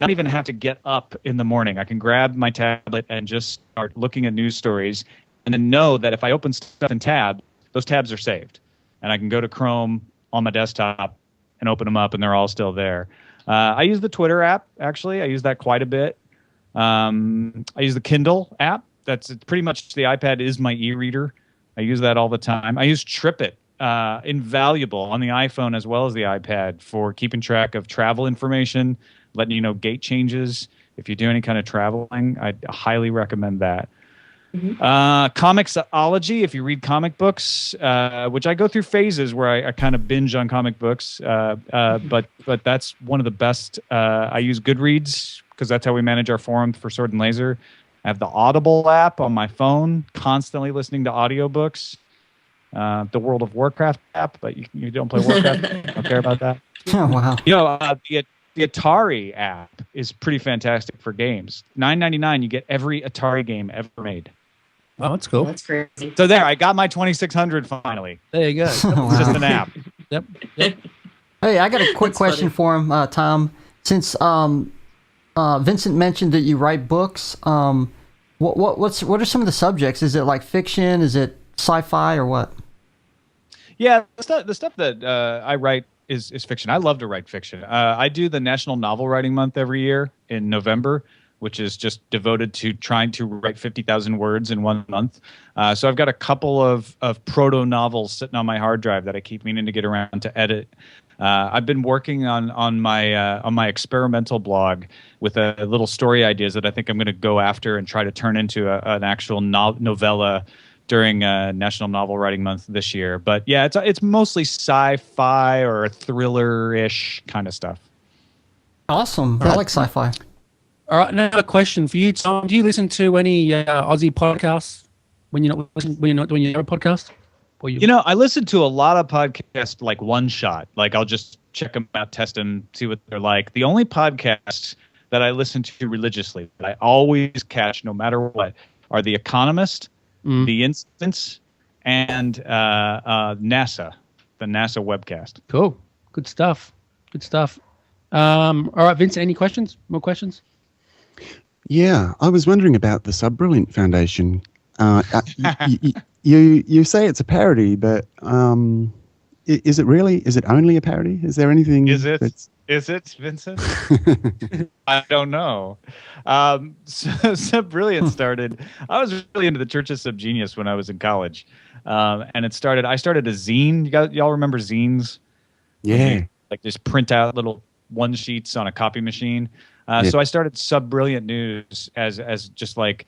even have to get up in the morning. I can grab my tablet and just start looking at news stories and then know that if I open stuff in tab, those tabs are saved. And I can go to Chrome on my desktop and open them up, and they're all still there. I use the Twitter app, actually. I use that quite a bit. I use the Kindle app. It's pretty much the iPad is my e-reader. I use that all the time. I use TripIt, invaluable on the iPhone as well as the iPad for keeping track of travel information, letting you know gate changes. If you do any kind of traveling, I'd highly recommend that. Mm-hmm. Comixology, if you read comic books, which I go through phases where I kind of binge on comic books, but that's one of the best. I use Goodreads because that's how we manage our forum for Sword and Laser. I have the Audible app on my phone, constantly listening to audiobooks. The World of Warcraft app, but you don't play Warcraft. I don't care about that. Oh, wow. The Atari app is pretty fantastic for games. $9.99, you get every Atari game ever made. Oh, that's cool. That's crazy. So there, I got my 2600 finally. There you go. It's just an app. Yep. Hey, I got a quick question for him, Tom. Since Vincent mentioned that you write books, what are some of the subjects? Is it like fiction? Is it sci-fi or what? Yeah, the stuff that I write is fiction. I love to write fiction. I do the National Novel Writing Month every year in November, which is just devoted to trying to write 50,000 words in 1 month. So I've got a couple of proto-novels sitting on my hard drive that I keep meaning to get around to edit. I've been working on my experimental blog with a little story ideas that I think I'm going to go after and try to turn into an actual novella during National Novel Writing Month this year. But yeah, it's mostly sci-fi or thriller-ish kind of stuff. Awesome. I like sci-fi. All right, now a question for you, Tom. Do you listen to any Aussie podcasts when you're not doing your podcast? Or You know, I listen to a lot of podcasts like one shot. Like I'll just check them out, test them, see what they're like. The only podcasts that I listen to religiously, that I always catch no matter what, are The Economist, The Instance, and NASA, the NASA webcast. Cool. Good stuff. Good stuff. All right, Vincent, any questions? More questions? Yeah, I was wondering about the Subbrilliant Foundation. You say it's a parody, but is it really? Is it only a parody? Is there anything? Is it, Vincent? I don't know. Subbrilliant started. I was really into the Church of Subgenius when I was in college, and I started a zine. Y'all remember zines? Yeah. Like just print out little one sheets on a copy machine. So I started Subbrilliant News as just like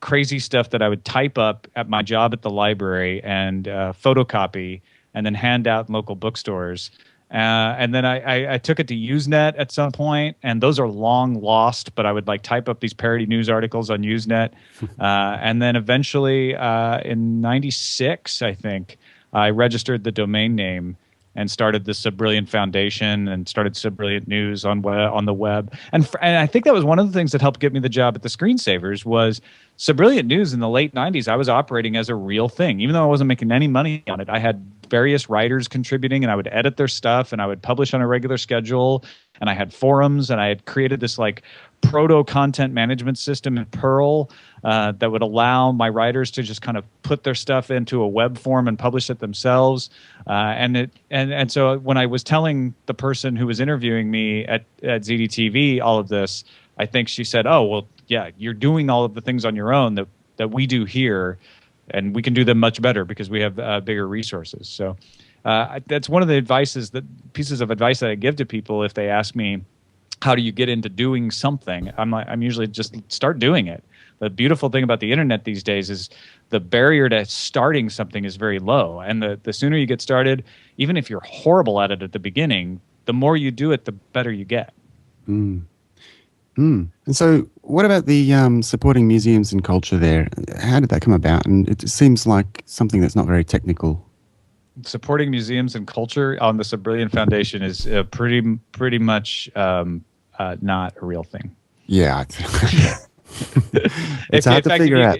crazy stuff that I would type up at my job at the library and photocopy and then hand out in local bookstores. And then I took it to Usenet at some point, and those are long lost, but I would like type up these parody news articles on Usenet. And then eventually in 96, I think, I registered the domain name and started the Subbrilliant Foundation and started Subbrilliant News on the web. And I think that was one of the things that helped get me the job at the Screensavers was Subbrilliant News in the late 90s. I was operating as a real thing. Even though I wasn't making any money on it, I had various writers contributing, and I would edit their stuff, and I would publish on a regular schedule, and I had forums, and I had created this like proto-content management system in Perl that would allow my writers to just kind of put their stuff into a web form and publish it themselves. And so when I was telling the person who was interviewing me at ZDTV all of this, I think she said, "Oh, well, yeah, you're doing all of the things on your own that we do here, and we can do them much better because we have bigger resources." So that's one of the pieces of advice that I give to people if they ask me, how do you get into doing something? I'm usually just start doing it. The beautiful thing about the internet these days is the barrier to starting something is very low. And the sooner you get started, even if you're horrible at it at the beginning, the more you do it, the better you get. And so what about the supporting museums and culture there? How did that come about? And it seems like something that's not very technical. Supporting museums and culture on the Subbrilliant Foundation is pretty much not a real thing. Yeah. It's hard to figure out.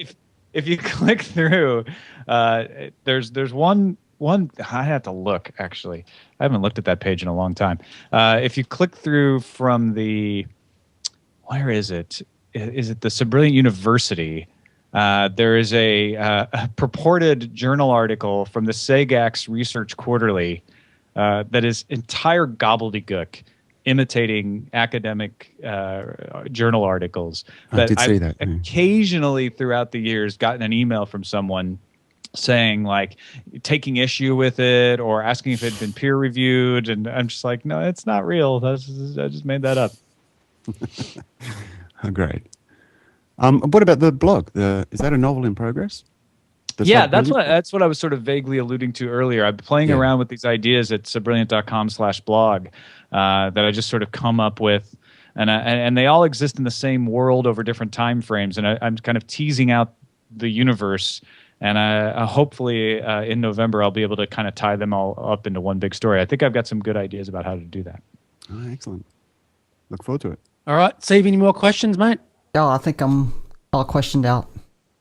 If you click through, there's one. I have to look, actually. I haven't looked at that page in a long time. If you click through from where is it? Is it the Subbrilliant University? There is a purported journal article from the SEGAX Research Quarterly that is entire gobbledygook, imitating academic journal articles. I did see that. Occasionally throughout the years gotten an email from someone saying like taking issue with it or asking if it had been peer reviewed, and I'm just like, no, it's not real. I just made that up. Oh, great. What about the blog? Is that a novel in progress? Yeah, that's what I was sort of vaguely alluding to earlier. I've been playing around with these ideas at subbrilliant.com/blog that I just sort of come up with, and they all exist in the same world over different time frames. And I'm kind of teasing out the universe, and hopefully in November I'll be able to kind of tie them all up into one big story. I think I've got some good ideas about how to do that. Oh, excellent. Look forward to it. All right, Steve, any more questions, mate? Oh, I think I'm all questioned out.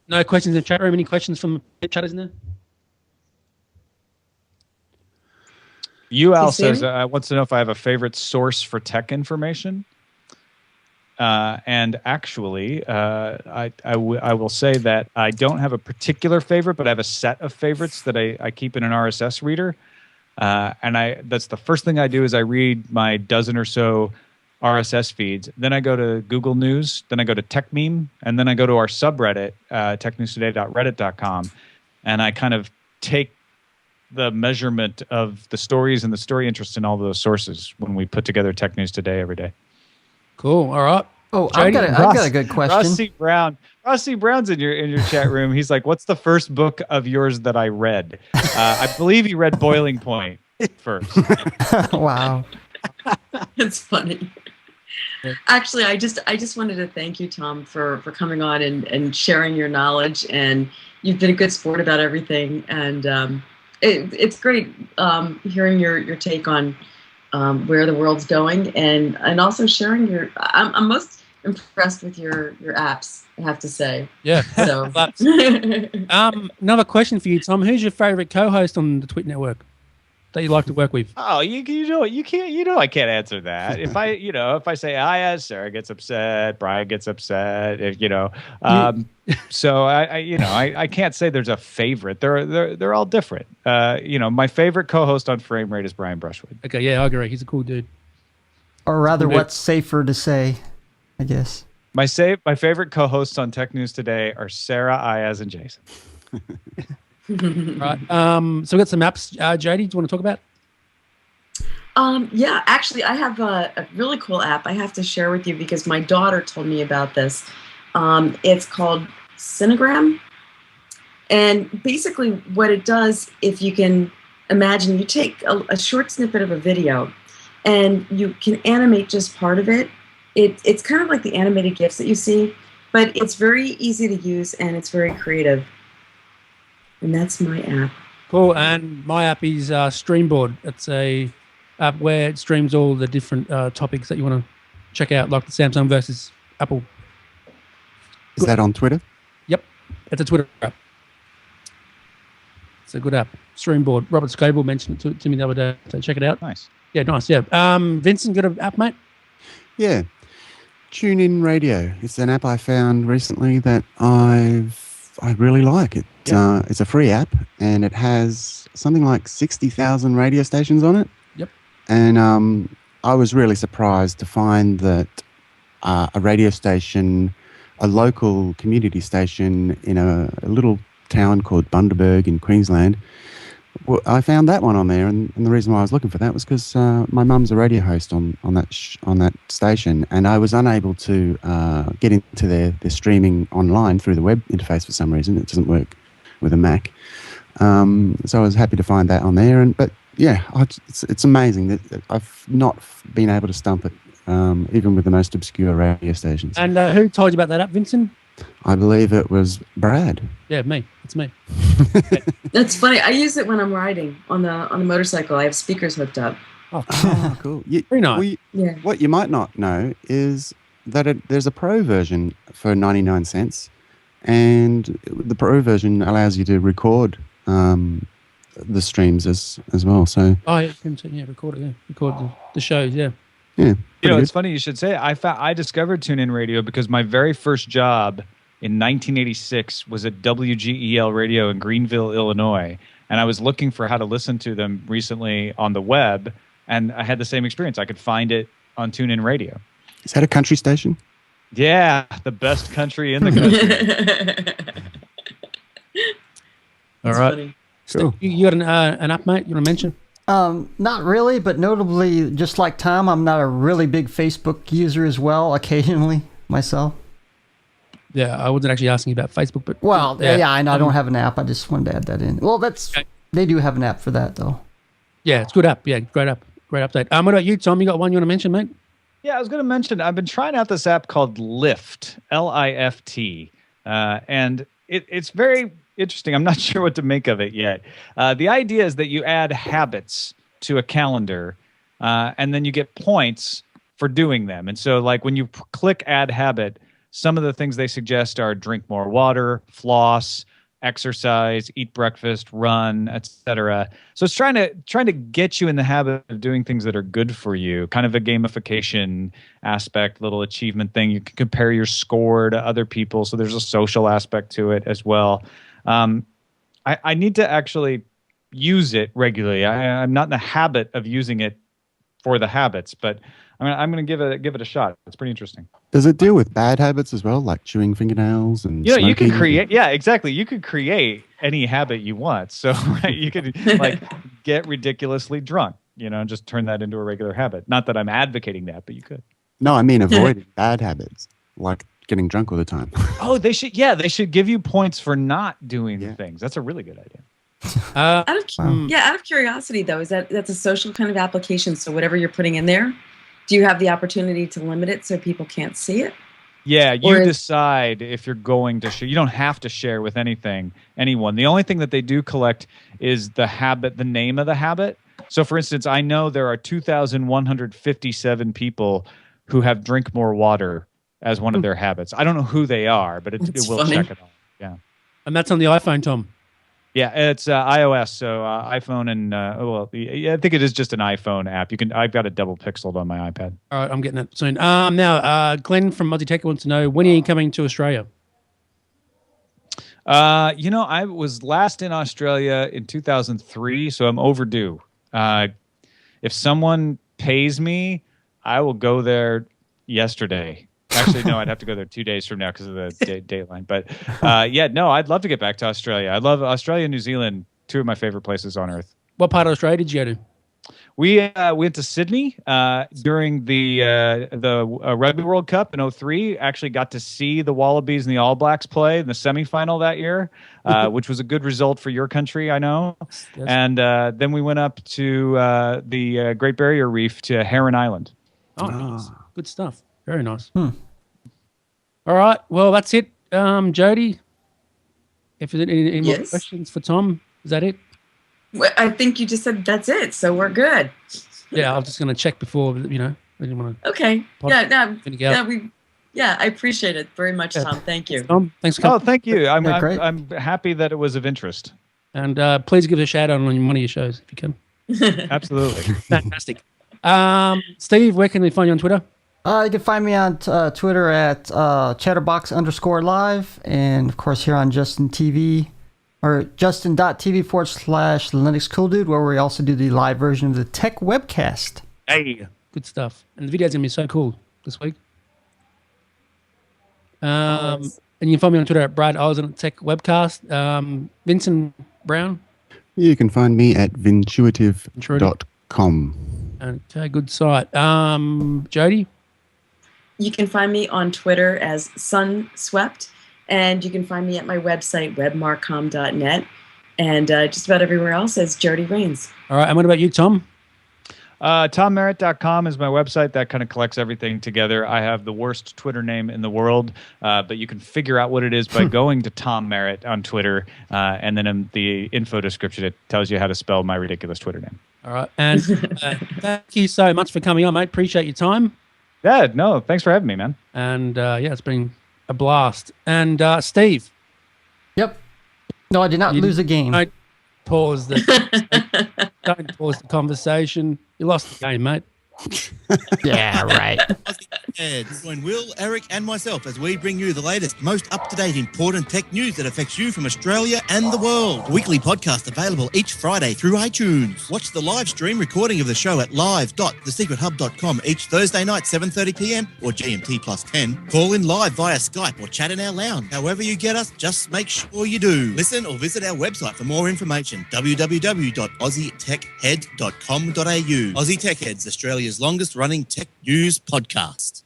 No questions in the chat room? Any questions from the chatters in there? UL says, wants to know if I have a favorite source for tech information. And actually, I will say that I don't have a particular favorite, but I have a set of favorites that I keep in an RSS reader. And that's the first thing I do is I read my dozen or so RSS feeds. Then I go to Google News. Then I go to TechMeme. And then I go to our subreddit, technewstoday.reddit.com. And I kind of take the measurement of the stories and the story interest in all those sources when we put together Tech News Today every day. Cool. All right. Oh, I've got a good question. Rossi Brown's in your chat room. He's like, "What's the first book of yours that I read?" I believe he read Boiling Point first. Wow. It's funny. Actually, I just wanted to thank you, Tom, for coming on and sharing your knowledge. And you've been a good sport about everything. And it's great hearing your take on where the world's going, and also sharing your. I'm most impressed with your apps, I have to say. Yeah. So. Another question for you, Tom. Who's your favorite co-host on the TWIT network that you like to work with? Oh, you know you can't, I can't answer that. If I say Ayaz, Sarah gets upset, Brian gets upset, so I can't say there's a favorite. They're all different. My favorite co-host on Frame Rate is Brian Brushwood. Okay, yeah, I agree. He's a cool dude. Or rather, what's safer to say, I guess. My favorite co-hosts on Tech News Today are Sarah, Ayaz, and Jason. Right. So we got some apps. JD, do you want to talk about? Yeah, actually, I have a really cool app I have to share with you because my daughter told me about this. It's called Cinegram. And basically what it does, if you can imagine, you take a short snippet of a video and you can animate just part of it. It's kind of like the animated GIFs that you see, but it's very easy to use and it's very creative. And that's my app. Cool. And my app is Streamboard. It's a app where it streams all the different topics that you want to check out, like the Samsung versus Apple. Is that on Twitter? Yep. It's a Twitter app. It's a good app. Streamboard. Robert Scoble mentioned it to me the other day, so check it out. Nice. Yeah, nice. Yeah. Vincent, got an app, mate? Yeah. TuneIn Radio. It's an app I found recently that I really like. It's a free app, and it has something like 60,000 radio stations on it. Yep. And I was really surprised to find that a radio station, a local community station in a little town called Bundaberg in Queensland, I found that one on there, and the reason why I was looking for that was because my mum's a radio host on that station, and I was unable to get into their streaming online through the web interface for some reason. It doesn't work with a Mac, so I was happy to find that on there. But yeah, it's amazing that I've not been able to stump it, even with the most obscure radio stations. And who told you about that app, Vincent? I believe it was Brad. Yeah, me. It's me. That's funny. I use it when I'm riding on the motorcycle. I have speakers hooked up. Oh, cool. Very nice. Yeah. What you might not know is that there's a pro version for 99 cents, and the pro version allows you to record the streams as well. So you can record it. Yeah, record the shows. Yeah. Yeah. It's funny you should say it. I discovered TuneIn Radio because my very first job in 1986 was at WGEL Radio in Greenville, Illinois, and I was looking for how to listen to them recently on the web, and I had the same experience. I could find it on TuneIn Radio. Is that a country station? Yeah, the best country in the country. All right. Cool. You got an app, mate? You want to mention? Not really, but notably, just like Tom, I'm not a really big Facebook user as well, occasionally, myself. Yeah, I wasn't actually asking you about Facebook, but... Well, yeah, I know I don't have an app. I just wanted to add that in. Well, they do have an app for that, though. Yeah, it's a good app. Yeah, great app. Great update. What about you, Tom? You got one you want to mention, mate? Yeah, I was going to mention, I've been trying out this app called Lift, L-I-F-T, and it's very interesting. I'm not sure what to make of it yet. The idea is that you add habits to a calendar, and then you get points for doing them. And so, like, when you click Add Habit, some of the things they suggest are drink more water, floss, exercise, eat breakfast, run, etc. So it's trying to get you in the habit of doing things that are good for you, kind of a gamification aspect, little achievement thing. You can compare your score to other people, so there's a social aspect to it as well. I need to actually use it regularly. I'm not in the habit of using it for the habits, but I'm going to give it a shot. It's pretty interesting. Does it deal with bad habits as well, like chewing fingernails and smoking? You can create. Yeah, exactly. You could create any habit you want. So right, you could like get ridiculously drunk. Just turn that into a regular habit. Not that I'm advocating that, but you could. No, I mean avoiding bad habits, like getting drunk all the time. Oh, they should. Yeah, they should give you points for not doing things. That's a really good idea. Out of curiosity, though, that's a social kind of application. So whatever you're putting in there, Do you have the opportunity to limit it so people can't see it? Yeah, you decide if you're going to share. You don't have to share with anyone. The only thing that they do collect is the habit, the name of the habit. So, for instance, I know there are 2,157 people who have drink more water as one of their habits. I don't know who they are, but it will funny. check it out. Yeah. And that's on the iPhone, Tom. Yeah, it's iOS, so iPhone and I think it is just an iPhone app. I've got it double pixeled on my iPad. All right, I'm getting it soon. Now, Glenn from Aussie Tech wants to know, when are you coming to Australia? I was last in Australia in 2003, so I'm overdue. If someone pays me, I will go there yesterday. Actually, no, I'd have to go there 2 days from now because of the dateline. But I'd love to get back to Australia. I love Australia and New Zealand, two of my favorite places on earth. What part of Australia did you go to? We went to Sydney during the Rugby World Cup in 2003. Actually got to see the Wallabies and the All Blacks play in the semifinal that year, which was a good result for your country, I know. Yes. And then we went up to the Great Barrier Reef to Heron Island. Oh, nice. Good stuff. Very nice. All right. Well, that's it. Jody, if there's any more questions for Tom, is that it? Well, I think you just said that's it, so we're good. Yeah, I was just going to check before, I didn't want to. Okay. I appreciate it very much, Tom. Thank you. Tom, thanks for coming. Oh, thank you. I'm happy that it was of interest. And please give us a shout out on one of your shows if you can. Absolutely. Fantastic. Steve, where can they find you on Twitter? You can find me on Twitter at chatterbox_live, and of course here on Justin TV or justin.tv/Linux Cool Dude, where we also do the live version of the Tech Webcast. Hey, good stuff. And the video's gonna be so cool this week. And you can find me on Twitter at Brad Eisen at Tech Webcast. Vincent Brown. You can find me at vintuitive.com. Okay, good site. Jody. You can find me on Twitter as Sunswept, and you can find me at my website, webmarcom.net, and just about everywhere else as Jody Rains. All right, and what about you, Tom? TomMerritt.com is my website that kind of collects everything together. I have the worst Twitter name in the world, but you can figure out what it is by going to Tom Merritt on Twitter, and then in the info description, it tells you how to spell my ridiculous Twitter name. All right, and thank you so much for coming on, mate. Appreciate your time. Yeah, no, thanks for having me, man. And it's been a blast. And Steve. Yep. No, I did not lose a game. Don't pause the conversation. You lost the game, mate. Yeah, right. Join Will, Eric, and myself as we bring you the latest, most up-to-date, important tech news that affects you from Australia and the world. A weekly podcast available each Friday through iTunes. Watch the live stream recording of the show at live.thesecrethub.com each Thursday night, 7:30 p.m. or GMT +10. Call in live via Skype or chat in our lounge. However you get us, just make sure you do. Listen or visit our website for more information, www.aussietechhead.com.au. Aussie Tech Heads, Australia's longest-running tech news podcast.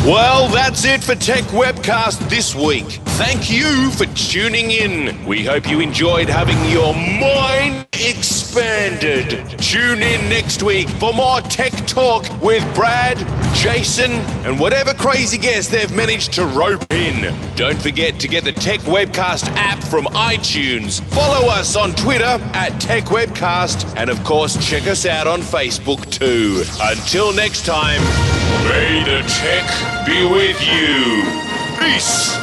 Well, that's it for Tech Webcast this week. Thank you for tuning in. We hope you enjoyed having your mind expanded. Tune in next week for more tech talk with Brad, Jason, and whatever crazy guest they've managed to rope in. Don't forget to get the Tech Webcast app from iTunes. Follow us on Twitter at Tech Webcast, and of course check us out on Facebook too. Until next time, may the tech be with you. Peace.